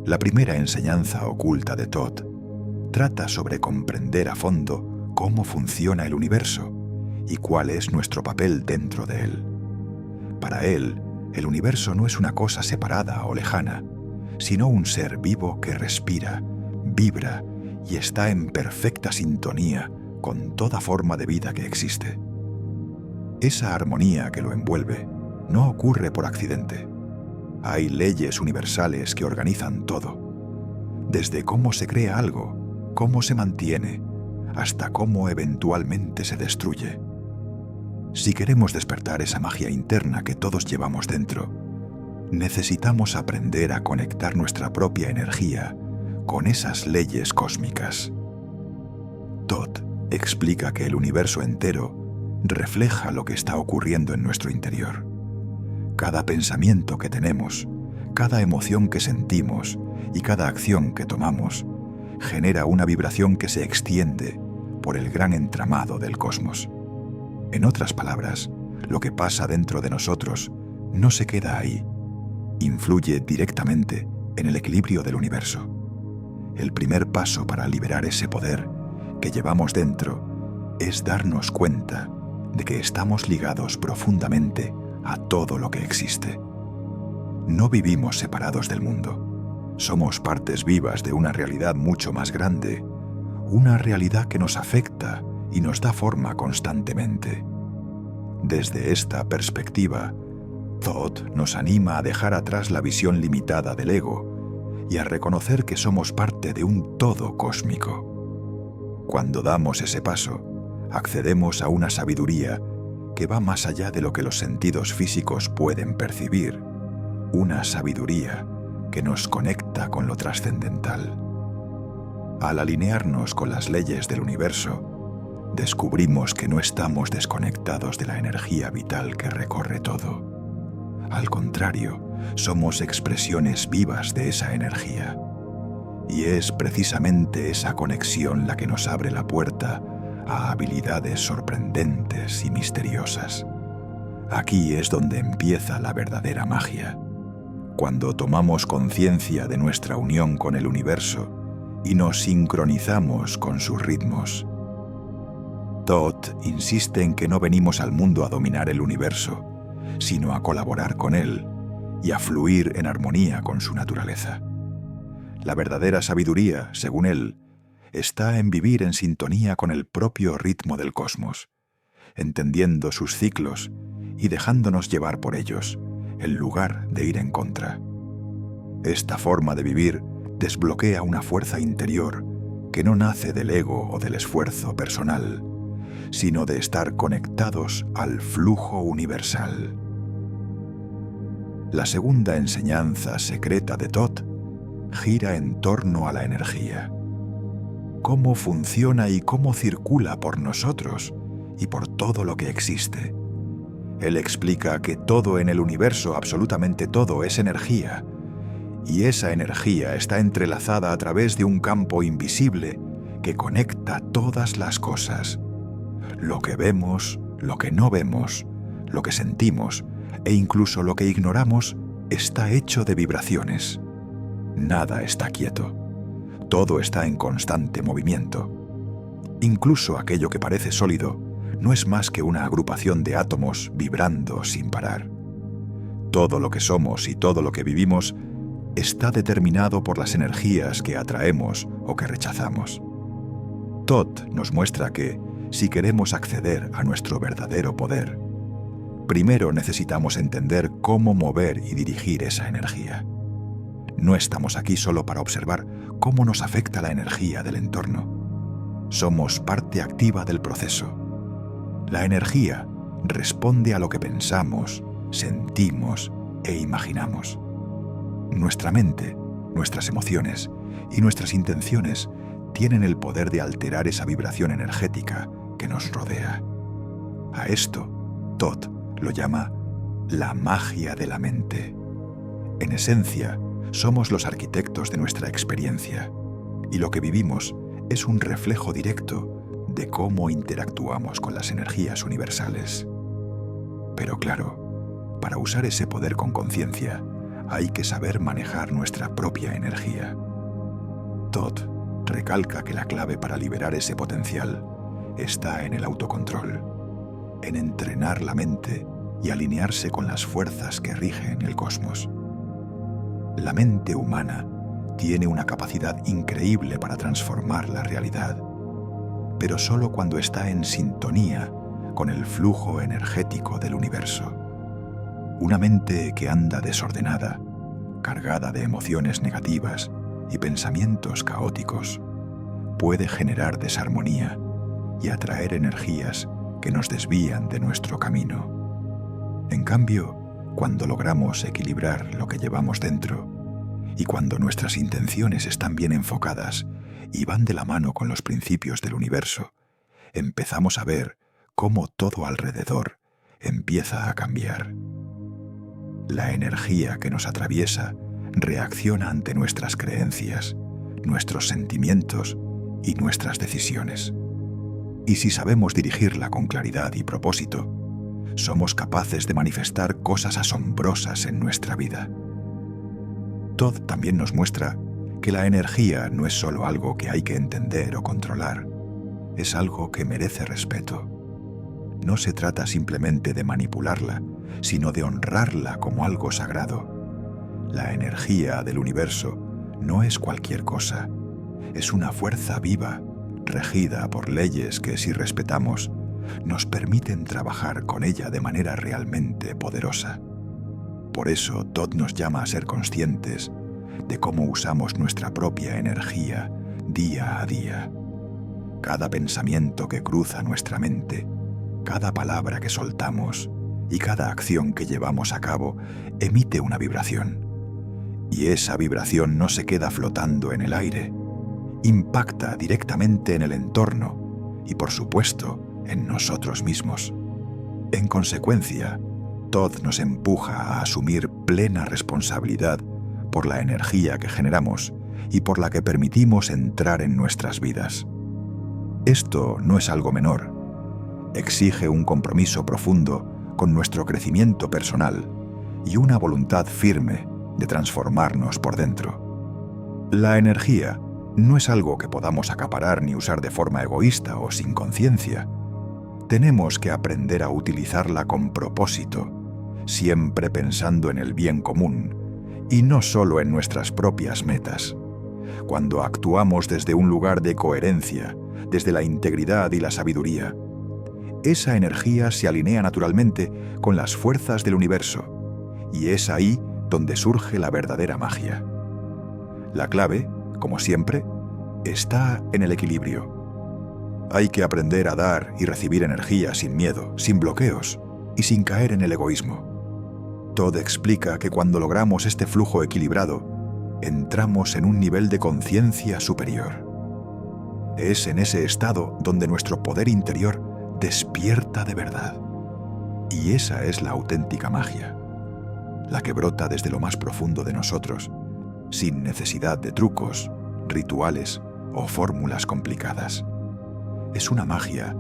La primera enseñanza oculta de Thoth trata sobre comprender a fondo cómo funciona el universo y cuál es nuestro papel dentro de él. Para él, el universo no es una cosa separada o lejana, sino un ser vivo que respira, vibra y está en perfecta sintonía con toda forma de vida que existe. Esa armonía que lo envuelve no ocurre por accidente. Hay leyes universales que organizan todo, desde cómo se crea algo, cómo se mantiene, hasta cómo eventualmente se destruye. Si queremos despertar esa magia interna que todos llevamos dentro, necesitamos aprender a conectar nuestra propia energía con esas leyes cósmicas. Thoth explica que el universo entero refleja lo que está ocurriendo en nuestro interior. Cada pensamiento que tenemos, cada emoción que sentimos y cada acción que tomamos genera una vibración que se extiende por el gran entramado del cosmos. En otras palabras, lo que pasa dentro de nosotros no se queda ahí, influye directamente en el equilibrio del universo. El primer paso para liberar ese poder que llevamos dentro es darnos cuenta de que estamos ligados profundamente a todo lo que existe. No vivimos separados del mundo. Somos partes vivas de una realidad mucho más grande, una realidad que nos afecta y nos da forma constantemente. Desde esta perspectiva, Thoth nos anima a dejar atrás la visión limitada del ego y a reconocer que somos parte de un todo cósmico. Cuando damos ese paso, accedemos a una sabiduría que va más allá de lo que los sentidos físicos pueden percibir, una sabiduría que nos conecta con lo trascendental. Al alinearnos con las leyes del universo, descubrimos que no estamos desconectados de la energía vital que recorre todo. Al contrario, somos expresiones vivas de esa energía. Y es precisamente esa conexión la que nos abre la puerta a habilidades sorprendentes y misteriosas. Aquí es donde empieza la verdadera magia. Cuando tomamos conciencia de nuestra unión con el universo y nos sincronizamos con sus ritmos. Thoth insiste en que no venimos al mundo a dominar el universo, sino a colaborar con él y a fluir en armonía con su naturaleza. La verdadera sabiduría, según él, está en vivir en sintonía con el propio ritmo del cosmos, entendiendo sus ciclos y dejándonos llevar por ellos, en lugar de ir en contra. Esta forma de vivir desbloquea una fuerza interior que no nace del ego o del esfuerzo personal, sino de estar conectados al flujo universal. La segunda enseñanza secreta de Thoth gira en torno a la energía. Cómo funciona y cómo circula por nosotros y por todo lo que existe. Él explica que todo en el universo, absolutamente todo, es energía, y esa energía está entrelazada a través de un campo invisible que conecta todas las cosas. Lo que vemos, lo que no vemos, lo que sentimos e incluso lo que ignoramos está hecho de vibraciones. Nada está quieto. Todo está en constante movimiento. Incluso aquello que parece sólido no es más que una agrupación de átomos vibrando sin parar. Todo lo que somos y todo lo que vivimos está determinado por las energías que atraemos o que rechazamos. Thoth nos muestra que, si queremos acceder a nuestro verdadero poder, primero necesitamos entender cómo mover y dirigir esa energía. No estamos aquí solo para observar cómo nos afecta la energía del entorno. Somos parte activa del proceso. La energía responde a lo que pensamos, sentimos e imaginamos. Nuestra mente, nuestras emociones y nuestras intenciones tienen el poder de alterar esa vibración energética que nos rodea. A esto, Thoth lo llama la magia de la mente. En esencia, somos los arquitectos de nuestra experiencia, y lo que vivimos es un reflejo directo de cómo interactuamos con las energías universales. Pero claro, para usar ese poder con conciencia, hay que saber manejar nuestra propia energía. Todd recalca que la clave para liberar ese potencial está en el autocontrol, en entrenar la mente y alinearse con las fuerzas que rigen el cosmos. La mente humana tiene una capacidad increíble para transformar la realidad, pero solo cuando está en sintonía con el flujo energético del universo. Una mente que anda desordenada, cargada de emociones negativas y pensamientos caóticos, puede generar desarmonía y atraer energías que nos desvían de nuestro camino. En cambio, cuando logramos equilibrar lo que llevamos dentro y cuando nuestras intenciones están bien enfocadas y van de la mano con los principios del universo, empezamos a ver cómo todo alrededor empieza a cambiar. La energía que nos atraviesa reacciona ante nuestras creencias, nuestros sentimientos y nuestras decisiones. Y si sabemos dirigirla con claridad y propósito, somos capaces de manifestar cosas asombrosas en nuestra vida. Todd también nos muestra que la energía no es solo algo que hay que entender o controlar, es algo que merece respeto. No se trata simplemente de manipularla, sino de honrarla como algo sagrado. La energía del universo no es cualquier cosa, es una fuerza viva, regida por leyes que, si respetamos, nos permiten trabajar con ella de manera realmente poderosa. Por eso Todd nos llama a ser conscientes de cómo usamos nuestra propia energía día a día. Cada pensamiento que cruza nuestra mente, cada palabra que soltamos y cada acción que llevamos a cabo emite una vibración. Y esa vibración no se queda flotando en el aire, impacta directamente en el entorno y, por supuesto, en nosotros mismos. En consecuencia, Todd nos empuja a asumir plena responsabilidad por la energía que generamos y por la que permitimos entrar en nuestras vidas. Esto no es algo menor. Exige un compromiso profundo con nuestro crecimiento personal y una voluntad firme de transformarnos por dentro. La energía no es algo que podamos acaparar ni usar de forma egoísta o sin conciencia. Tenemos que aprender a utilizarla con propósito, siempre pensando en el bien común y no solo en nuestras propias metas. Cuando actuamos desde un lugar de coherencia, desde la integridad y la sabiduría, esa energía se alinea naturalmente con las fuerzas del universo, y es ahí donde surge la verdadera magia. La clave, como siempre, está en el equilibrio. Hay que aprender a dar y recibir energía sin miedo, sin bloqueos y sin caer en el egoísmo. Todd explica que cuando logramos este flujo equilibrado, entramos en un nivel de conciencia superior. Es en ese estado donde nuestro poder interior despierta de verdad. Y esa es la auténtica magia, la que brota desde lo más profundo de nosotros, sin necesidad de trucos, rituales o fórmulas complicadas. Es una magia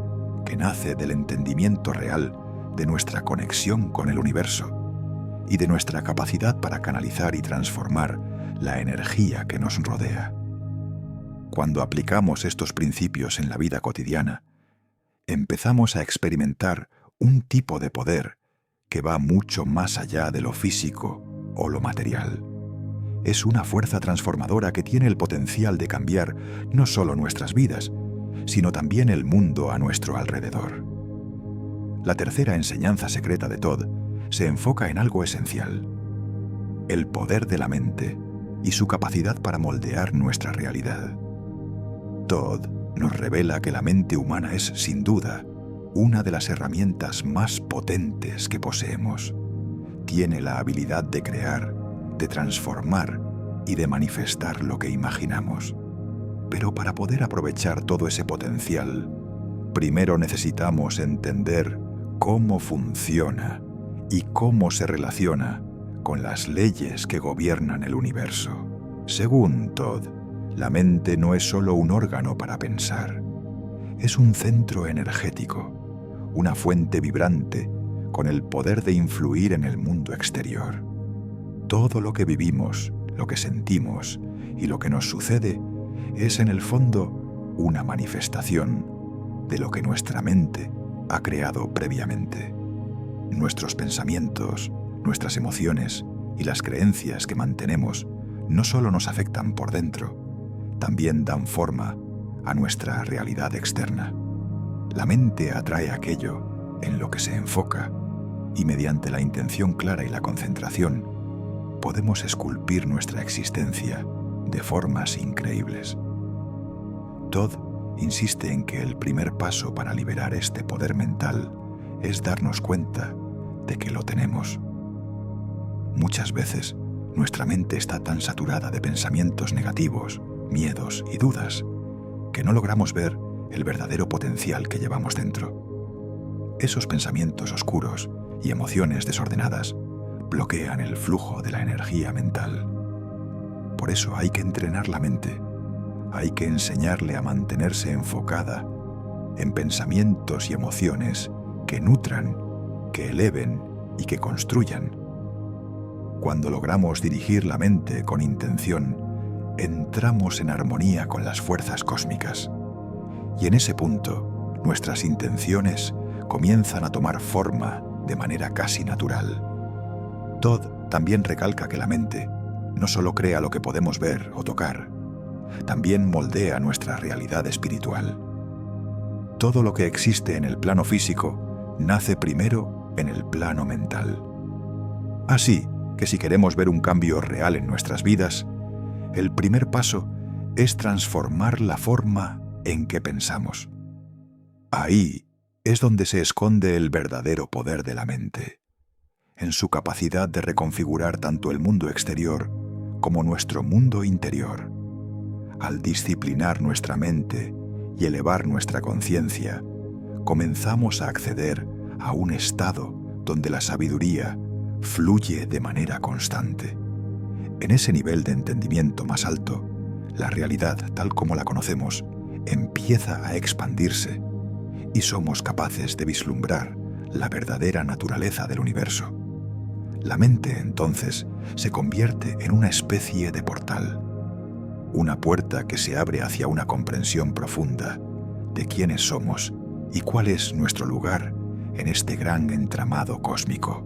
que nace del entendimiento real de nuestra conexión con el universo y de nuestra capacidad para canalizar y transformar la energía que nos rodea. Cuando aplicamos estos principios en la vida cotidiana, empezamos a experimentar un tipo de poder que va mucho más allá de lo físico o lo material. Es una fuerza transformadora que tiene el potencial de cambiar no solo nuestras vidas, sino también el mundo a nuestro alrededor. La tercera enseñanza secreta de Todd se enfoca en algo esencial: el poder de la mente y su capacidad para moldear nuestra realidad. Todd nos revela que la mente humana es, sin duda, una de las herramientas más potentes que poseemos. Tiene la habilidad de crear, de transformar y de manifestar lo que imaginamos. Pero para poder aprovechar todo ese potencial, primero necesitamos entender cómo funciona y cómo se relaciona con las leyes que gobiernan el universo. Según Todd, la mente no es solo un órgano para pensar, es un centro energético, una fuente vibrante con el poder de influir en el mundo exterior. Todo lo que vivimos, lo que sentimos y lo que nos sucede es en el fondo una manifestación de lo que nuestra mente ha creado previamente. Nuestros pensamientos, nuestras emociones y las creencias que mantenemos no solo nos afectan por dentro, también dan forma a nuestra realidad externa. La mente atrae aquello en lo que se enfoca y mediante la intención clara y la concentración podemos esculpir nuestra existencia de formas increíbles. Todd insiste en que el primer paso para liberar este poder mental es darnos cuenta de que lo tenemos. Muchas veces nuestra mente está tan saturada de pensamientos negativos, miedos y dudas que no logramos ver el verdadero potencial que llevamos dentro. Esos pensamientos oscuros y emociones desordenadas bloquean el flujo de la energía mental. Por eso hay que entrenar la mente. Hay que enseñarle a mantenerse enfocada en pensamientos y emociones que nutran, que eleven y que construyan. Cuando logramos dirigir la mente con intención, entramos en armonía con las fuerzas cósmicas. Y en ese punto, nuestras intenciones comienzan a tomar forma de manera casi natural. Todd también recalca que la mente no solo crea lo que podemos ver o tocar, también moldea nuestra realidad espiritual. Todo lo que existe en el plano físico nace primero en el plano mental. Así que si queremos ver un cambio real en nuestras vidas, el primer paso es transformar la forma en que pensamos. Ahí es donde se esconde el verdadero poder de la mente, en su capacidad de reconfigurar tanto el mundo exterior como nuestro mundo interior. Al disciplinar nuestra mente y elevar nuestra conciencia, comenzamos a acceder a un estado donde la sabiduría fluye de manera constante. En ese nivel de entendimiento más alto, la realidad tal como la conocemos empieza a expandirse y somos capaces de vislumbrar la verdadera naturaleza del universo. La mente, entonces, se convierte en una especie de portal, una puerta que se abre hacia una comprensión profunda de quiénes somos y cuál es nuestro lugar en este gran entramado cósmico.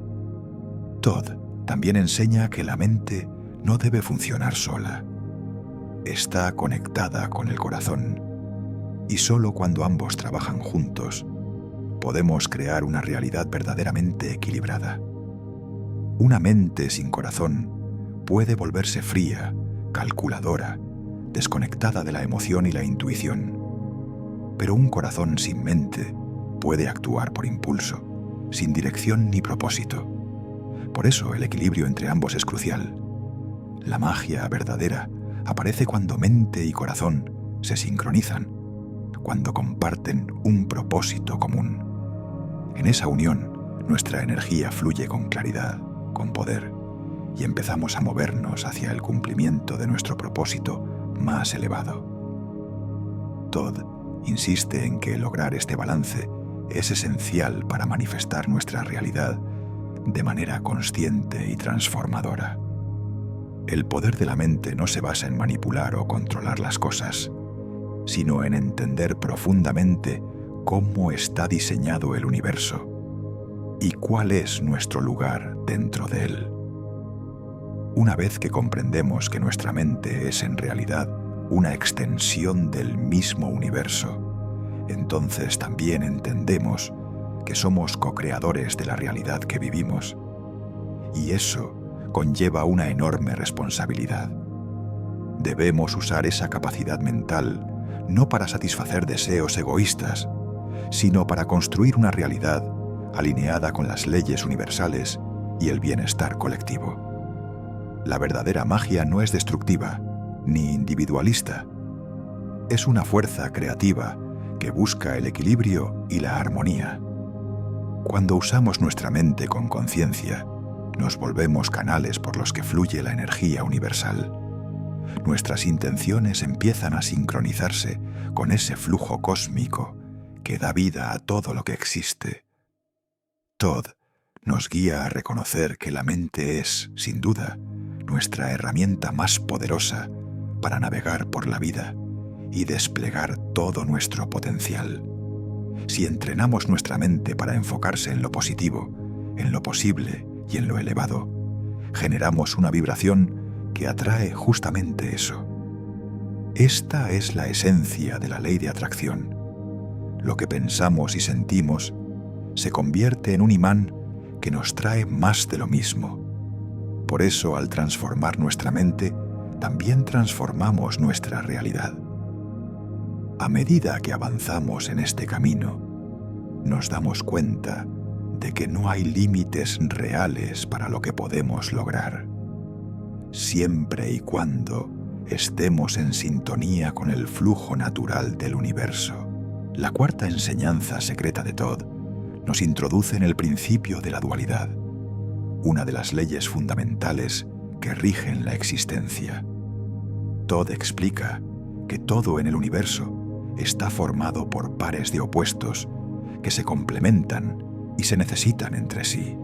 Todd también enseña que la mente no debe funcionar sola. Está conectada con el corazón, y solo cuando ambos trabajan juntos podemos crear una realidad verdaderamente equilibrada. Una mente sin corazón puede volverse fría, calculadora, desconectada de la emoción y la intuición. Pero un corazón sin mente puede actuar por impulso, sin dirección ni propósito. Por eso el equilibrio entre ambos es crucial. La magia verdadera aparece cuando mente y corazón se sincronizan, cuando comparten un propósito común. En esa unión, nuestra energía fluye con claridad, con poder, y empezamos a movernos hacia el cumplimiento de nuestro propósito más elevado. Todd insiste en que lograr este balance es esencial para manifestar nuestra realidad de manera consciente y transformadora. El poder de la mente no se basa en manipular o controlar las cosas, sino en entender profundamente cómo está diseñado el universo y cuál es nuestro lugar dentro de él. Una vez que comprendemos que nuestra mente es en realidad una extensión del mismo universo, entonces también entendemos que somos co-creadores de la realidad que vivimos. Y eso conlleva una enorme responsabilidad. Debemos usar esa capacidad mental no para satisfacer deseos egoístas, sino para construir una realidad alineada con las leyes universales y el bienestar colectivo. La verdadera magia no es destructiva ni individualista. Es una fuerza creativa que busca el equilibrio y la armonía. Cuando usamos nuestra mente con conciencia, nos volvemos canales por los que fluye la energía universal. Nuestras intenciones empiezan a sincronizarse con ese flujo cósmico que da vida a todo lo que existe. Todd Nos guía a reconocer que la mente es, sin duda, nuestra herramienta más poderosa para navegar por la vida y desplegar todo nuestro potencial. Si entrenamos nuestra mente para enfocarse en lo positivo, en lo posible y en lo elevado, generamos una vibración que atrae justamente eso. Esta es la esencia de la ley de atracción. Lo que pensamos y sentimos se convierte en un imán que nos trae más de lo mismo. Por eso, al transformar nuestra mente, también transformamos nuestra realidad. A medida que avanzamos en este camino, nos damos cuenta de que no hay límites reales para lo que podemos lograr, siempre y cuando estemos en sintonía con el flujo natural del universo. La cuarta enseñanza secreta de Todd nos introduce en el principio de la dualidad, una de las leyes fundamentales que rigen la existencia. Todd explica que todo en el universo está formado por pares de opuestos que se complementan y se necesitan entre sí.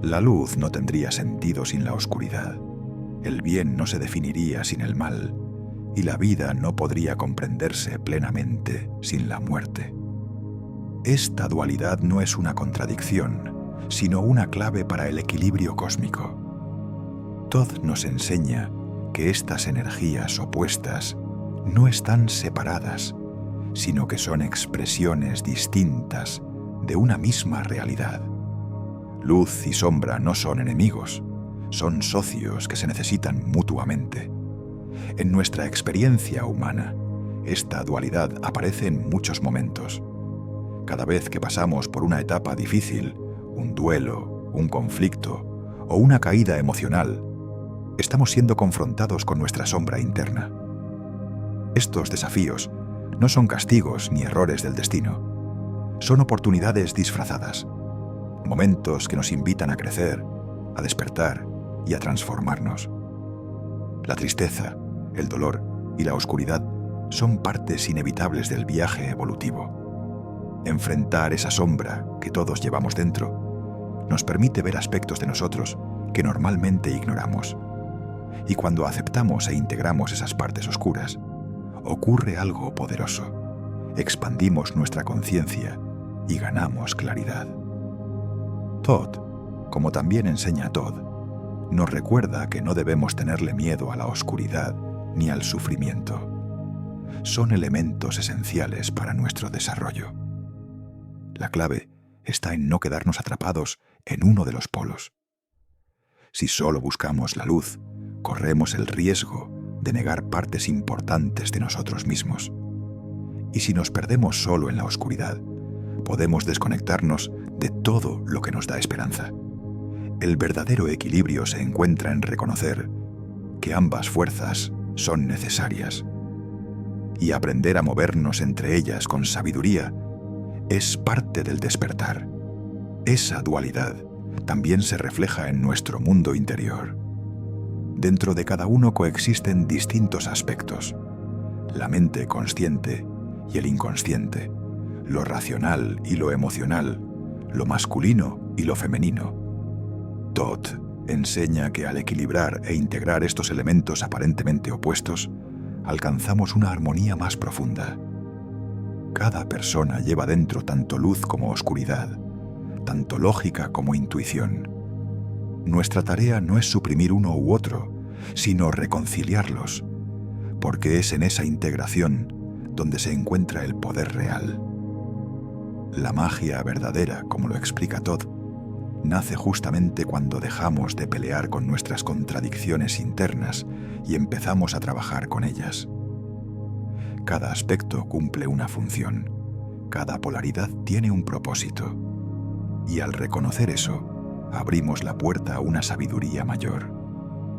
La luz no tendría sentido sin la oscuridad, el bien no se definiría sin el mal, y la vida no podría comprenderse plenamente sin la muerte. Esta dualidad no es una contradicción, sino una clave para el equilibrio cósmico. Todd nos enseña que estas energías opuestas no están separadas, sino que son expresiones distintas de una misma realidad. Luz y sombra no son enemigos, son socios que se necesitan mutuamente. En nuestra experiencia humana, esta dualidad aparece en muchos momentos. Cada vez que pasamos por una etapa difícil, un duelo, un conflicto o una caída emocional, estamos siendo confrontados con nuestra sombra interna. Estos desafíos no son castigos ni errores del destino, son oportunidades disfrazadas, momentos que nos invitan a crecer, a despertar y a transformarnos. La tristeza, el dolor y la oscuridad son partes inevitables del viaje evolutivo. Enfrentar esa sombra que todos llevamos dentro nos permite ver aspectos de nosotros que normalmente ignoramos. Y cuando aceptamos e integramos esas partes oscuras, ocurre algo poderoso. Expandimos nuestra conciencia y ganamos claridad. Todd, como también enseña Todd, nos recuerda que no debemos tenerle miedo a la oscuridad ni al sufrimiento. Son elementos esenciales para nuestro desarrollo. La clave está en no quedarnos atrapados en uno de los polos. Si solo buscamos la luz, corremos el riesgo de negar partes importantes de nosotros mismos. Y si nos perdemos solo en la oscuridad, podemos desconectarnos de todo lo que nos da esperanza. El verdadero equilibrio se encuentra en reconocer que ambas fuerzas son necesarias. Y aprender a movernos entre ellas con sabiduría es parte del despertar. Esa dualidad también se refleja en nuestro mundo interior. Dentro de cada uno coexisten distintos aspectos: la mente consciente y el inconsciente, lo racional y lo emocional, lo masculino y lo femenino. Todd enseña que al equilibrar e integrar estos elementos aparentemente opuestos, alcanzamos una armonía más profunda. Cada persona lleva dentro tanto luz como oscuridad, tanto lógica como intuición. Nuestra tarea no es suprimir uno u otro, sino reconciliarlos, porque es en esa integración donde se encuentra el poder real. La magia verdadera, como lo explica Todd, nace justamente cuando dejamos de pelear con nuestras contradicciones internas y empezamos a trabajar con ellas. Cada aspecto cumple una función, cada polaridad tiene un propósito, y al reconocer eso, abrimos la puerta a una sabiduría mayor,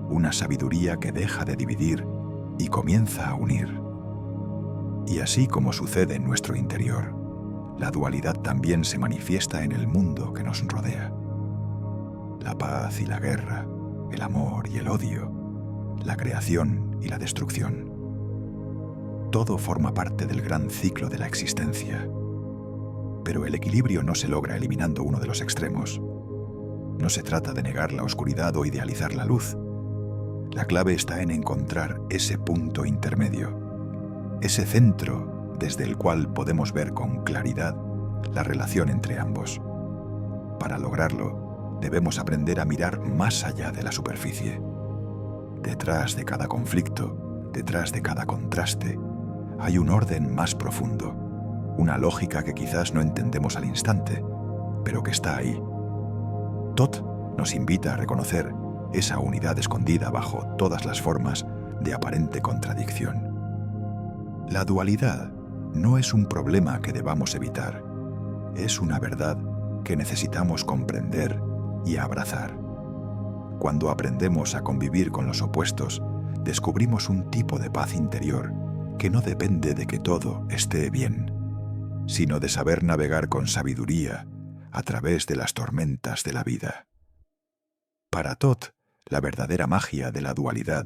una sabiduría que deja de dividir y comienza a unir. Y así como sucede en nuestro interior, la dualidad también se manifiesta en el mundo que nos rodea. La paz y la guerra, el amor y el odio, la creación y la destrucción. Todo forma parte del gran ciclo de la existencia. Pero el equilibrio no se logra eliminando uno de los extremos. No se trata de negar la oscuridad o idealizar la luz. La clave está en encontrar ese punto intermedio, ese centro desde el cual podemos ver con claridad la relación entre ambos. Para lograrlo, debemos aprender a mirar más allá de la superficie. Detrás de cada conflicto, detrás de cada contraste, hay un orden más profundo, una lógica que quizás no entendemos al instante, pero que está ahí. Todd nos invita a reconocer esa unidad escondida bajo todas las formas de aparente contradicción. La dualidad no es un problema que debamos evitar, es una verdad que necesitamos comprender y abrazar. Cuando aprendemos a convivir con los opuestos, descubrimos un tipo de paz interior que no depende de que todo esté bien, sino de saber navegar con sabiduría a través de las tormentas de la vida. Para Todd, la verdadera magia de la dualidad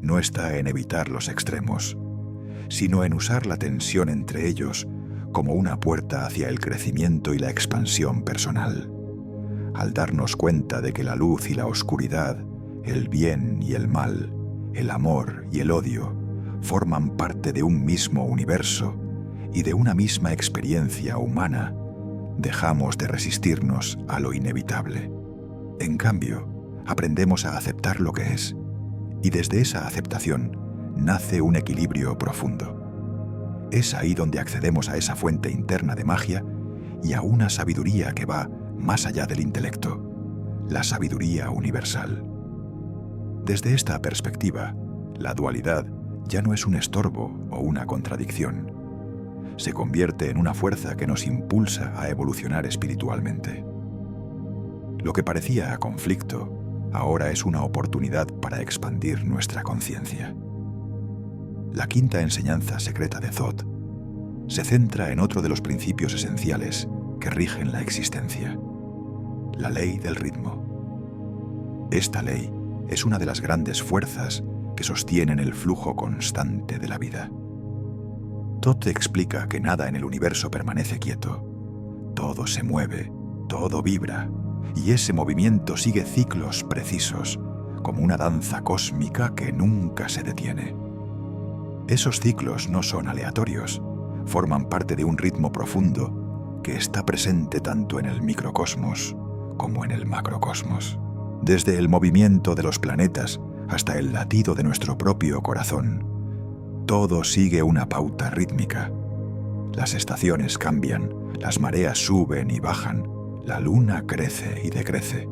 no está en evitar los extremos, sino en usar la tensión entre ellos como una puerta hacia el crecimiento y la expansión personal. Al darnos cuenta de que la luz y la oscuridad, el bien y el mal, el amor y el odio, forman parte de un mismo universo y de una misma experiencia humana, dejamos de resistirnos a lo inevitable. En cambio, aprendemos a aceptar lo que es, y desde esa aceptación nace un equilibrio profundo. Es ahí donde accedemos a esa fuente interna de magia y a una sabiduría que va más allá del intelecto, la sabiduría universal. Desde esta perspectiva, la dualidad ya no es un estorbo o una contradicción. Se convierte en una fuerza que nos impulsa a evolucionar espiritualmente. Lo que parecía conflicto, ahora es una oportunidad para expandir nuestra conciencia. La quinta enseñanza secreta de Thoth se centra en otro de los principios esenciales que rigen la existencia, la ley del ritmo. Esta ley es una de las grandes fuerzas que sostienen el flujo constante de la vida. Thoth explica que nada en el universo permanece quieto. Todo se mueve, todo vibra, y ese movimiento sigue ciclos precisos, como una danza cósmica que nunca se detiene. Esos ciclos no son aleatorios, forman parte de un ritmo profundo que está presente tanto en el microcosmos como en el macrocosmos. Desde el movimiento de los planetas hasta el latido de nuestro propio corazón, todo sigue una pauta rítmica. Las estaciones cambian, las mareas suben y bajan, la luna crece y decrece.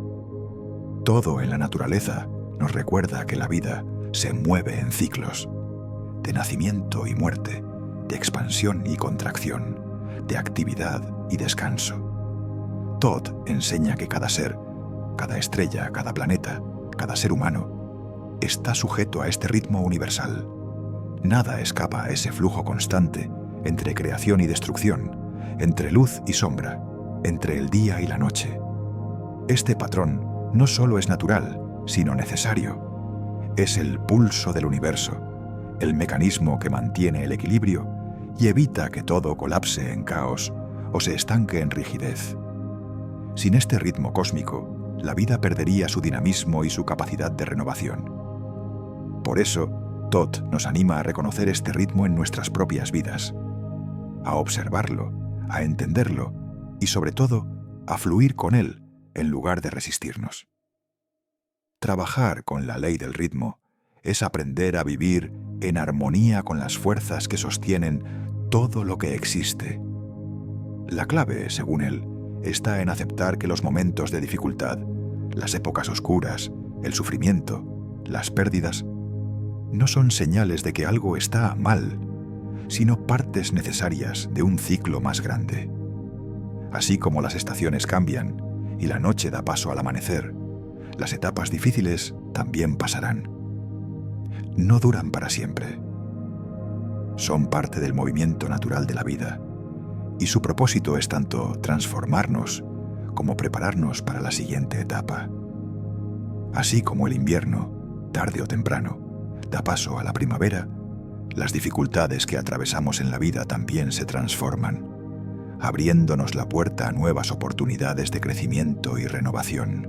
Todo en la naturaleza nos recuerda que la vida se mueve en ciclos, de nacimiento y muerte, de expansión y contracción, de actividad y descanso. Thoth enseña que cada ser, cada estrella, cada planeta, cada ser humano, está sujeto a este ritmo universal. Nada escapa a ese flujo constante entre creación y destrucción, entre luz y sombra, entre el día y la noche. Este patrón no solo es natural, sino necesario. Es el pulso del universo, el mecanismo que mantiene el equilibrio y evita que todo colapse en caos o se estanque en rigidez. Sin este ritmo cósmico, la vida perdería su dinamismo y su capacidad de renovación. Por eso, Thoth nos anima a reconocer este ritmo en nuestras propias vidas, a observarlo, a entenderlo y, sobre todo, a fluir con él en lugar de resistirnos. Trabajar con la ley del ritmo es aprender a vivir en armonía con las fuerzas que sostienen todo lo que existe. La clave, según él, está en aceptar que los momentos de dificultad, las épocas oscuras, el sufrimiento, las pérdidas, no son señales de que algo está mal, sino partes necesarias de un ciclo más grande. Así como las estaciones cambian y la noche da paso al amanecer, las etapas difíciles también pasarán. No duran para siempre. Son parte del movimiento natural de la vida, y su propósito es tanto transformarnos como prepararnos para la siguiente etapa. Así como el invierno, tarde o temprano, da paso a la primavera, las dificultades que atravesamos en la vida también se transforman, abriéndonos la puerta a nuevas oportunidades de crecimiento y renovación.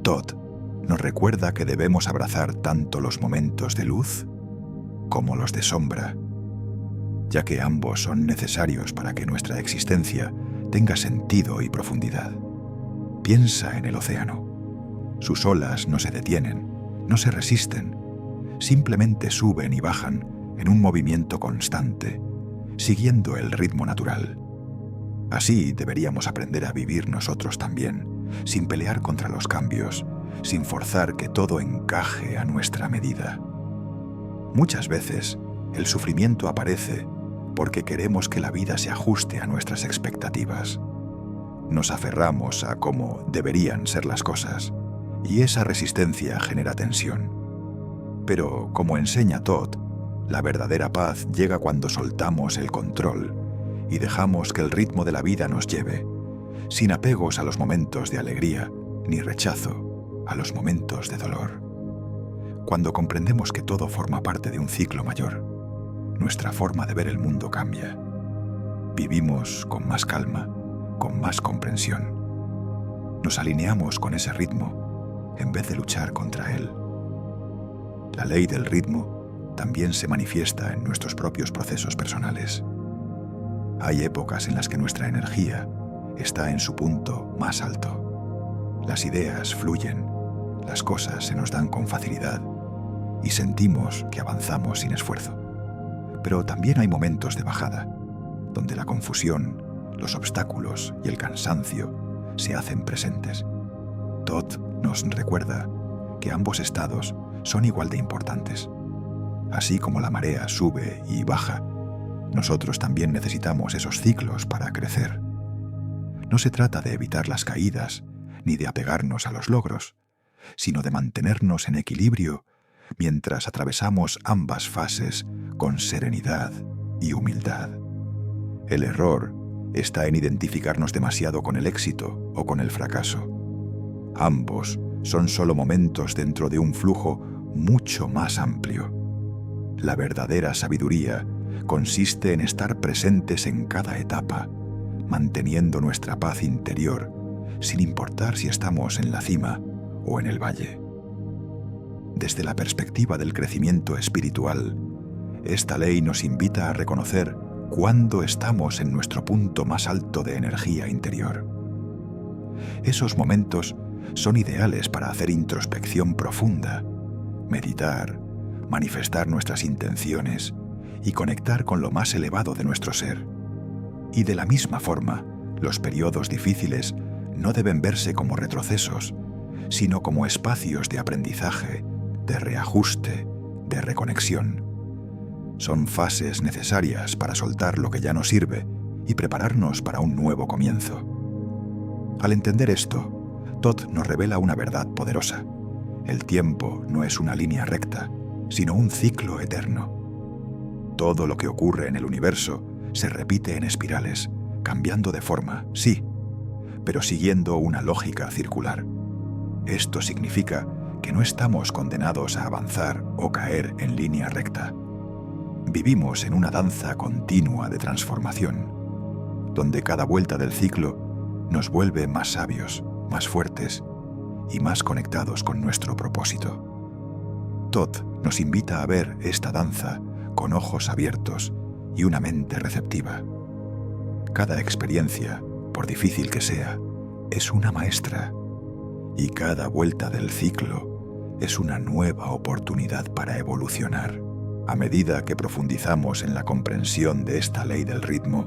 Thoth nos recuerda que debemos abrazar tanto los momentos de luz como los de sombra, ya que ambos son necesarios para que nuestra existencia tenga sentido y profundidad. Piensa en el océano. Sus olas no se detienen, no se resisten, simplemente suben y bajan en un movimiento constante, siguiendo el ritmo natural. Así deberíamos aprender a vivir nosotros también, sin pelear contra los cambios, sin forzar que todo encaje a nuestra medida. Muchas veces, el sufrimiento aparece porque queremos que la vida se ajuste a nuestras expectativas. Nos aferramos a cómo deberían ser las cosas, y esa resistencia genera tensión. Pero, como enseña Thoth, la verdadera paz llega cuando soltamos el control y dejamos que el ritmo de la vida nos lleve, sin apegos a los momentos de alegría ni rechazo a los momentos de dolor. Cuando comprendemos que todo forma parte de un ciclo mayor, nuestra forma de ver el mundo cambia. Vivimos con más calma, con más comprensión. Nos alineamos con ese ritmo en vez de luchar contra él. La ley del ritmo también se manifiesta en nuestros propios procesos personales. Hay épocas en las que nuestra energía está en su punto más alto. Las ideas fluyen, las cosas se nos dan con facilidad y sentimos que avanzamos sin esfuerzo. Pero también hay momentos de bajada, donde la confusión, los obstáculos y el cansancio se hacen presentes. Thoth nos recuerda que ambos estados son igual de importantes. Así como la marea sube y baja, nosotros también necesitamos esos ciclos para crecer. No se trata de evitar las caídas ni de apegarnos a los logros, sino de mantenernos en equilibrio mientras atravesamos ambas fases con serenidad y humildad. El error está en identificarnos demasiado con el éxito o con el fracaso. Ambos son solo momentos dentro de un flujo mucho más amplio. La verdadera sabiduría consiste en estar presentes en cada etapa, manteniendo nuestra paz interior, sin importar si estamos en la cima o en el valle. Desde la perspectiva del crecimiento espiritual, esta ley nos invita a reconocer cuándo estamos en nuestro punto más alto de energía interior. Esos momentos son ideales para hacer introspección profunda, meditar, manifestar nuestras intenciones y conectar con lo más elevado de nuestro ser. Y de la misma forma, los periodos difíciles no deben verse como retrocesos, sino como espacios de aprendizaje, de reajuste, de reconexión. Son fases necesarias para soltar lo que ya no sirve y prepararnos para un nuevo comienzo. Al entender esto, Thoth nos revela una verdad poderosa. El tiempo no es una línea recta, sino un ciclo eterno. Todo lo que ocurre en el universo se repite en espirales, cambiando de forma, sí, pero siguiendo una lógica circular. Esto significa que no estamos condenados a avanzar o caer en línea recta. Vivimos en una danza continua de transformación, donde cada vuelta del ciclo nos vuelve más sabios, más fuertes y más conectados con nuestro propósito. Thoth nos invita a ver esta danza con ojos abiertos y una mente receptiva. Cada experiencia, por difícil que sea, es una maestra, y cada vuelta del ciclo es una nueva oportunidad para evolucionar. A medida que profundizamos en la comprensión de esta ley del ritmo,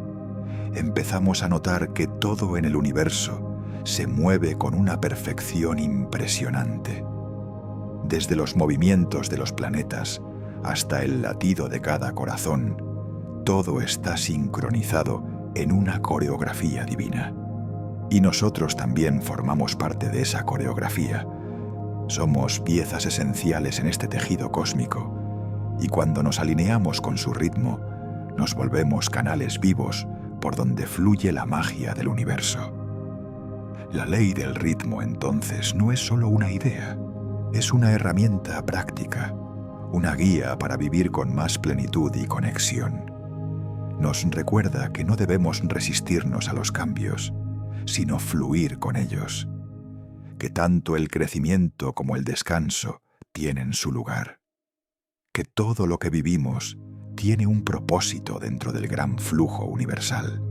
empezamos a notar que todo en el universo se mueve con una perfección impresionante. Desde los movimientos de los planetas hasta el latido de cada corazón, todo está sincronizado en una coreografía divina. Y nosotros también formamos parte de esa coreografía. Somos piezas esenciales en este tejido cósmico, y cuando nos alineamos con su ritmo, nos volvemos canales vivos por donde fluye la magia del universo. La ley del ritmo, entonces, no es solo una idea, es una herramienta práctica, una guía para vivir con más plenitud y conexión. Nos recuerda que no debemos resistirnos a los cambios, sino fluir con ellos. que tanto el crecimiento como el descanso tienen su lugar, que todo lo que vivimos tiene un propósito dentro del gran flujo universal.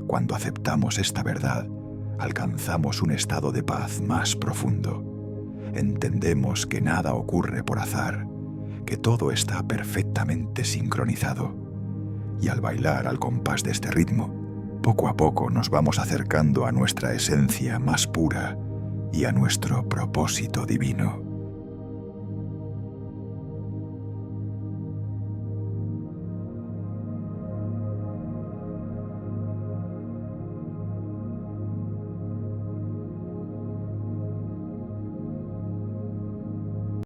Cuando aceptamos esta verdad, alcanzamos un estado de paz más profundo. Entendemos que nada ocurre por azar, que todo está perfectamente sincronizado. Y al bailar al compás de este ritmo, poco a poco nos vamos acercando a nuestra esencia más pura y a nuestro propósito divino.